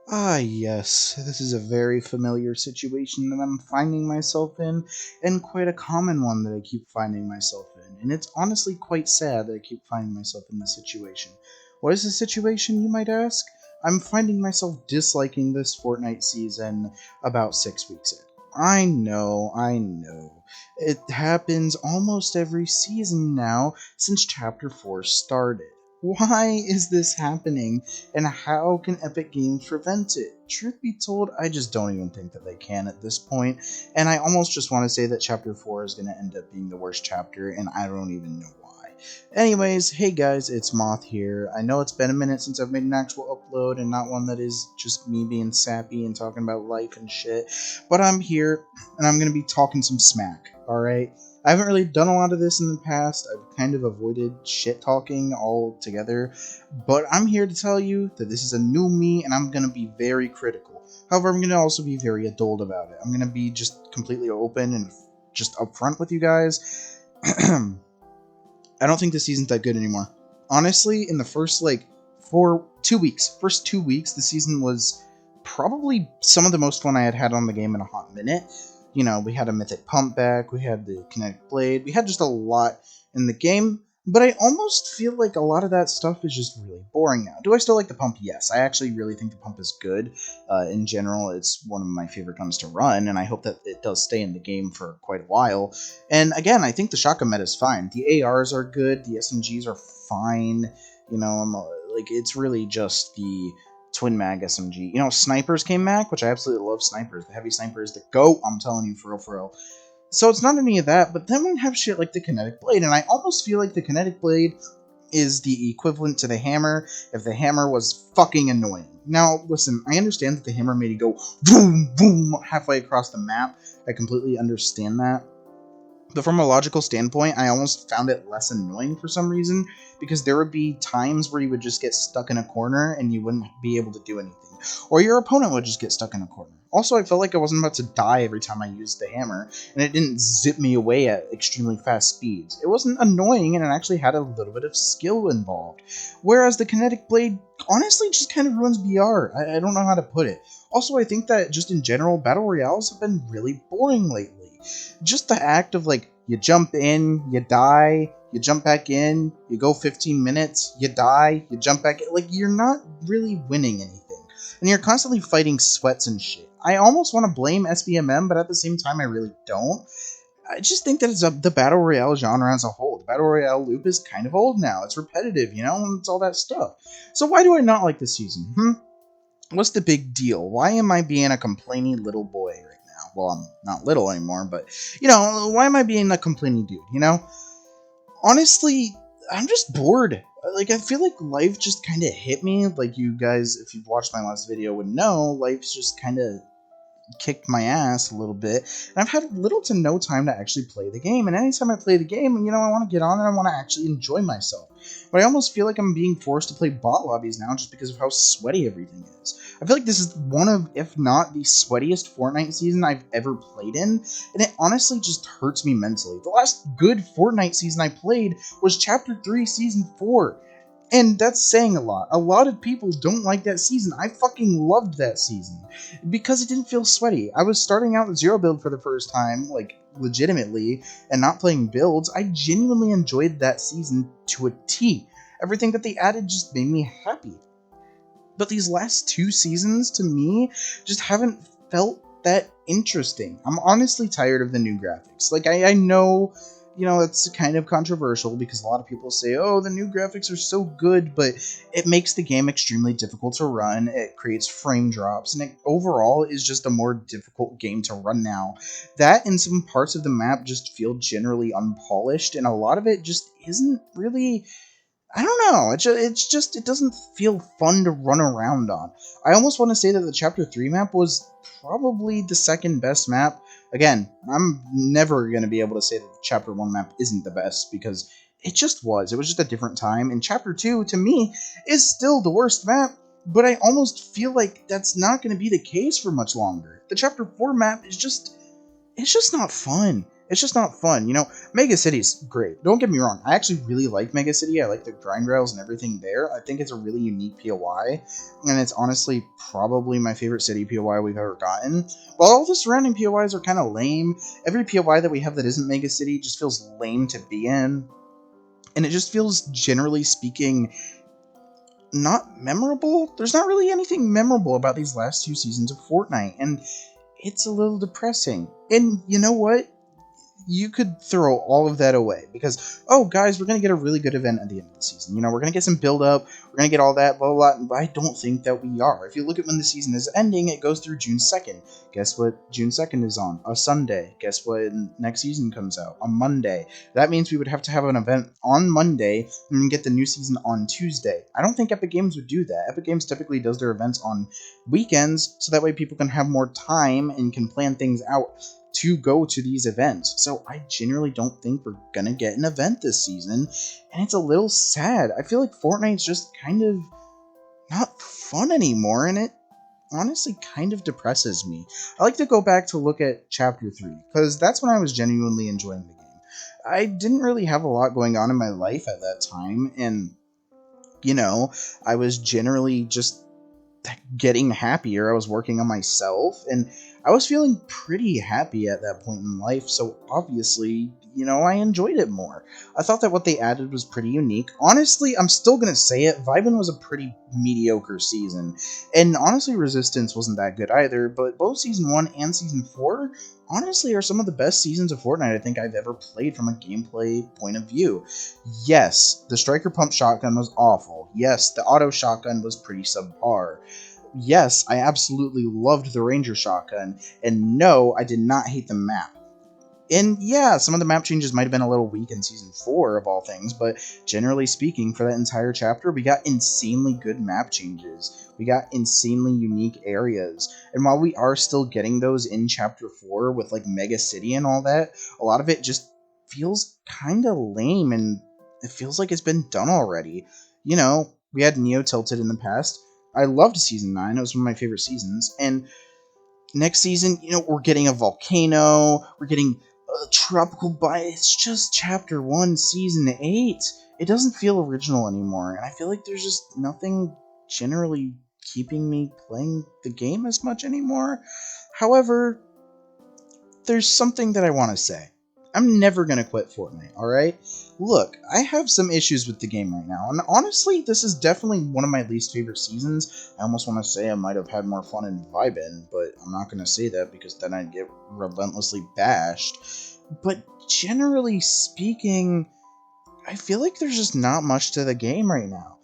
Ah, yes, this is a very familiar situation that I'm finding myself in, and quite a common one that I keep finding myself in. And it's honestly quite sad that I keep finding myself in this situation. What is the situation, you might ask? I'm finding myself disliking this Fortnite season about 6 weeks in. I know. It happens almost every season now since Chapter 4 started. Why is this happening? And how can Epic Games prevent it? Truth be told, I just don't even think that they can at this point, and I almost just want to say that Chapter 4 is going to end up being the worst chapter, and I don't even know why. Anyways, hey guys, it's Moth here. I know it's been a minute since I've made an actual upload, and not one that is just me being sappy and talking about life and shit, but I'm here, and I'm going to be talking some smack, alright? I haven't really done a lot of this in the past. I've kind of avoided shit talking altogether, but I'm here to tell you that this is a new me and I'm going to be very critical. However, I'm going to also be very adult about it. I'm going to be just completely open and just upfront with you guys. I don't think this season's that good anymore. Honestly, in the first first 2 weeks, the season was probably some of the most fun I had had on the game in a hot minute. You know, we had a mythic pump back, we had the kinetic blade, we had just a lot in the game. But I almost feel like a lot of that stuff is just really boring now. Do I still like the pump? Yes. I actually really think the pump is good. In general, it's one of my favorite guns to run, and I hope that it does stay in the game for quite a while. And again, I think the shotgun meta is fine. The ARs are good. The SMGs are fine. You know, like it's really just the twin mag SMG. You know, snipers came back, which I absolutely love. Snipers, the heavy sniper is the goat. I'm telling you, for real, for real. So it's not any of that, but then we have shit like the kinetic blade, and I almost feel like the kinetic blade is the equivalent to the hammer if the hammer was fucking annoying. Now, listen, I understand that the hammer made it go boom, boom halfway across the map. I completely understand that. But from a logical standpoint, I almost found it less annoying for some reason because there would be times where you would just get stuck in a corner and you wouldn't be able to do anything. Or your opponent would just get stuck in a corner. Also, I felt like I wasn't about to die every time I used the hammer, and it didn't zip me away at extremely fast speeds. It wasn't annoying, and it actually had a little bit of skill involved. Whereas the kinetic blade honestly just kind of ruins BR. I don't know how to put it. Also, I think that just in general, battle royales have been really boring lately. Just the act of like you jump in, you die, you jump back in, you go 15 minutes, you die, you jump back in. Like you're not really winning anything, and you're constantly fighting sweats and shit. I almost want to blame SBMM, but at the same time, I really don't. I just think that the battle royale genre as a whole. The battle royale loop is kind of old now. It's repetitive, you know, and it's all that stuff. So why do I not like this season? What's the big deal? Why am I being a complaining little boy right now? Well, I'm not little anymore, but you know, why am I being a complaining dude? You know, honestly, I'm just bored. Like I feel like life just kind of hit me. Like you guys, if you've watched my last video, would know life's just kind of kicked my ass a little bit, and I've had little to no time to actually play the game. And anytime I play the game, you know, I want to get on and I want to actually enjoy myself. But I almost feel like I'm being forced to play bot lobbies now just because of how sweaty everything is. I feel like this is one of, if not the sweatiest Fortnite season I've ever played in, and it honestly just hurts me mentally. The last good Fortnite season I played was Chapter 3, Season 4. And that's saying a lot. A lot of people don't like that season. I fucking loved that season because it didn't feel sweaty. I was starting out with zero build for the first time, like legitimately, and not playing builds. I genuinely enjoyed that season to a T. Everything that they added just made me happy. But these last two seasons, to me, just haven't felt that interesting. I'm honestly tired of the new graphics. Like, I know, you know, that's kind of controversial because a lot of people say, oh, the new graphics are so good, but it makes the game extremely difficult to run. It creates frame drops, and it overall is just a more difficult game to run now. That and some parts of the map just feel generally unpolished, and a lot of it just isn't really, I don't know. It doesn't feel fun to run around on. I almost want to say that the Chapter 3 map was probably the second best map. Again, I'm never going to be able to say that the Chapter 1 map isn't the best because it just was. It was just a different time. And Chapter 2, to me, is still the worst map, but I almost feel like that's not going to be the case for much longer. The Chapter 4 map is just, it's just not fun. It's just not fun. Mega City's great. Don't get me wrong. I actually really like Mega City. I like the grind rails and everything there. I think it's a really unique POI, and it's honestly probably my favorite city POI we've ever gotten. While all the surrounding POIs are kind of lame, every POI that we have that isn't Mega City just feels lame to be in, and it just feels, generally speaking, not memorable. There's not really anything memorable about these last 2 seasons of Fortnite, and it's a little depressing. And you know what? You could throw all of that away because, oh, guys, we're going to get a really good event at the end of the season. We're going to get some build up. We're going to get all that, blah, blah, blah. But I don't think that we are. If you look at when the season is ending, it goes through June 2nd. Guess what June 2nd is on? A Sunday. Guess what next season comes out? A Monday. That means we would have to have an event on Monday and get the new season on Tuesday. I don't think Epic Games would do that. Epic Games typically does their events on weekends, so that way people can have more time and can plan things out to go to these events. So I generally don't think we're gonna get an event this season, and it's a little sad. I feel like Fortnite's just kind of not fun anymore, and it honestly kind of depresses me. I like to go back to look at Chapter 3, because that's when I was genuinely enjoying the game. I didn't really have a lot going on in my life at that time, and I was generally just getting happier. I was working on myself, and I was feeling pretty happy at that point in life, so obviously, I enjoyed it more. I thought that what they added was pretty unique. Honestly, I'm still gonna say it, Vibin was a pretty mediocre season, and honestly, Resistance wasn't that good either, but both Season 1 and Season 4 honestly are some of the best seasons of Fortnite I think I've ever played from a gameplay point of view. Yes, the Striker Pump Shotgun was awful. Yes, the Auto Shotgun was pretty subpar. Yes, I absolutely loved the Ranger Shotgun, and no, I did not hate the map. And yeah, some of the map changes might have been a little weak in Season 4 of all things, but generally speaking, for that entire chapter, we got insanely good map changes. We got insanely unique areas. And while we are still getting those in Chapter 4 with like Mega City and all that, a lot of it just feels kind of lame, and it feels like it's been done already. We had Neo Tilted in the past. I loved Season 9, it was one of my favorite seasons, and next season, we're getting a volcano, we're getting a tropical bite. It's just Chapter 1, Season 8. It doesn't feel original anymore, and I feel like there's just nothing generally keeping me playing the game as much anymore. However, there's something that I want to say. I'm never going to quit Fortnite, alright? Look, I have some issues with the game right now, and honestly, this is definitely one of my least favorite seasons. I almost want to say I might have had more fun in Vibin, but I'm not going to say that because then I'd get relentlessly bashed. But generally speaking, I feel like there's just not much to the game right now.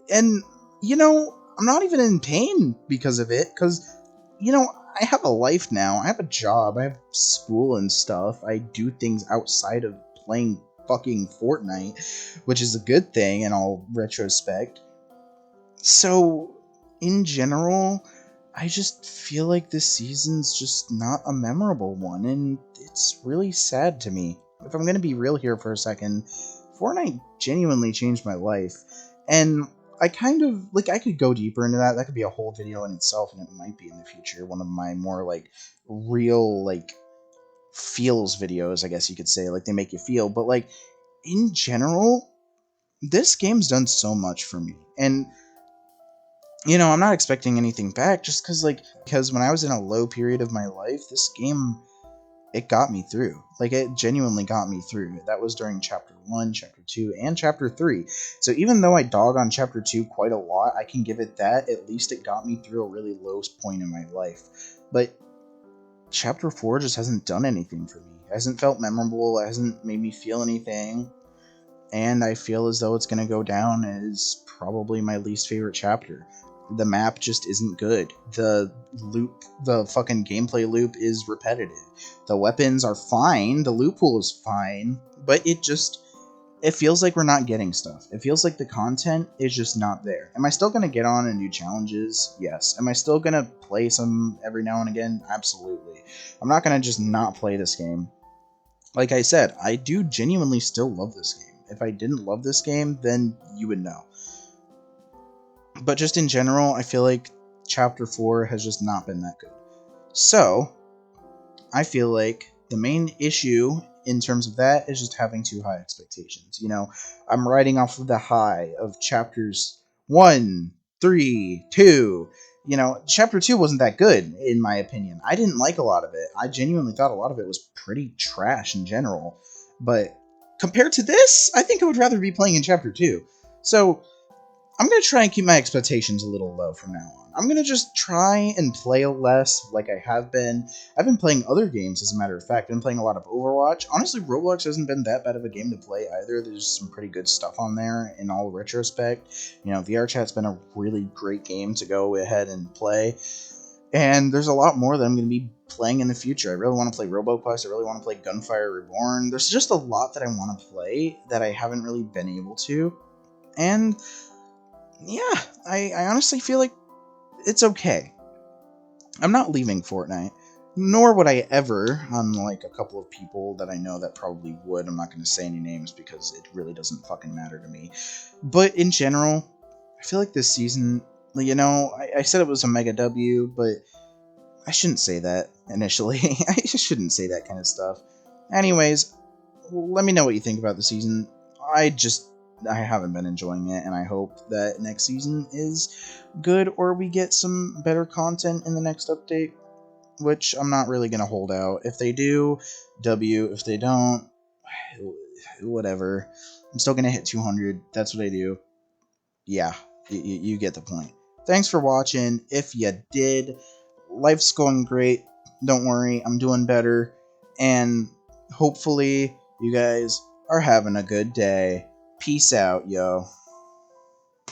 And, I'm not even in pain because of it, because, I have a life now. I have a job. I have school and stuff. I do things outside of playing fucking Fortnite, which is a good thing in all retrospect. So, in general, I just feel like this season's just not a memorable one, and it's really sad to me. If I'm gonna be real here for a second, Fortnite genuinely changed my life, and I kind of, I could go deeper into that. That could be a whole video in itself, and it might be in the future one of my more, real, feels videos, I guess you could say. They make you feel. But, in general, this game's done so much for me. And, I'm not expecting anything back just because when I was in a low period of my life, this game, it got me through. It genuinely got me through. That was during Chapter 1, Chapter 2, and Chapter 3. So even though I dog on Chapter 2 quite a lot, I can give it that. At least it got me through a really low point in my life. But Chapter 4 just hasn't done anything for me. It hasn't felt memorable. It hasn't made me feel anything. And I feel as though it's going to go down as probably my least favorite chapter. The map just isn't good. The fucking gameplay loop is repetitive. The weapons are fine. The loot pool is fine. But it feels like we're not getting stuff. It feels like the content is just not there. Am I still going to get on and do challenges? Yes. Am I still going to play some every now and again? Absolutely. I'm not going to just not play this game. Like I said, I do genuinely still love this game. If I didn't love this game, then you would know. But just in general, I feel like Chapter 4 has just not been that good. So, I feel like the main issue in terms of that is just having too high expectations. I'm riding off of the high of chapters 1, 3, 2. Chapter 2 wasn't that good, in my opinion. I didn't like a lot of it. I genuinely thought a lot of it was pretty trash in general. But compared to this, I think I would rather be playing in chapter 2. So I'm going to try and keep my expectations a little low from now on. I'm going to just try and play less like I have been. I've been playing other games, as a matter of fact. I've been playing a lot of Overwatch. Honestly, Roblox hasn't been that bad of a game to play either. There's some pretty good stuff on there in all retrospect. VRChat's been a really great game to go ahead and play. And there's a lot more that I'm going to be playing in the future. I really want to play RoboQuest. I really want to play Gunfire Reborn. There's just a lot that I want to play that I haven't really been able to. And yeah, I honestly feel like it's okay. I'm not leaving Fortnite, nor would I ever, unlike a couple of people that I know that probably would. I'm not going to say any names because it really doesn't fucking matter to me. But in general, I feel like this season, I said it was a mega W, but I shouldn't say that initially. I shouldn't say that kind of stuff. Anyways, let me know what you think about the season. I haven't been enjoying it, and I hope that next season is good, or we get some better content in the next update, which I'm not really going to hold out. If they do, W. If they don't, whatever. I'm still going to hit 200. That's what I do. Yeah, you get the point. Thanks for watching. If you did, life's going great. Don't worry, I'm doing better, and hopefully you guys are having a good day. Peace out, yo.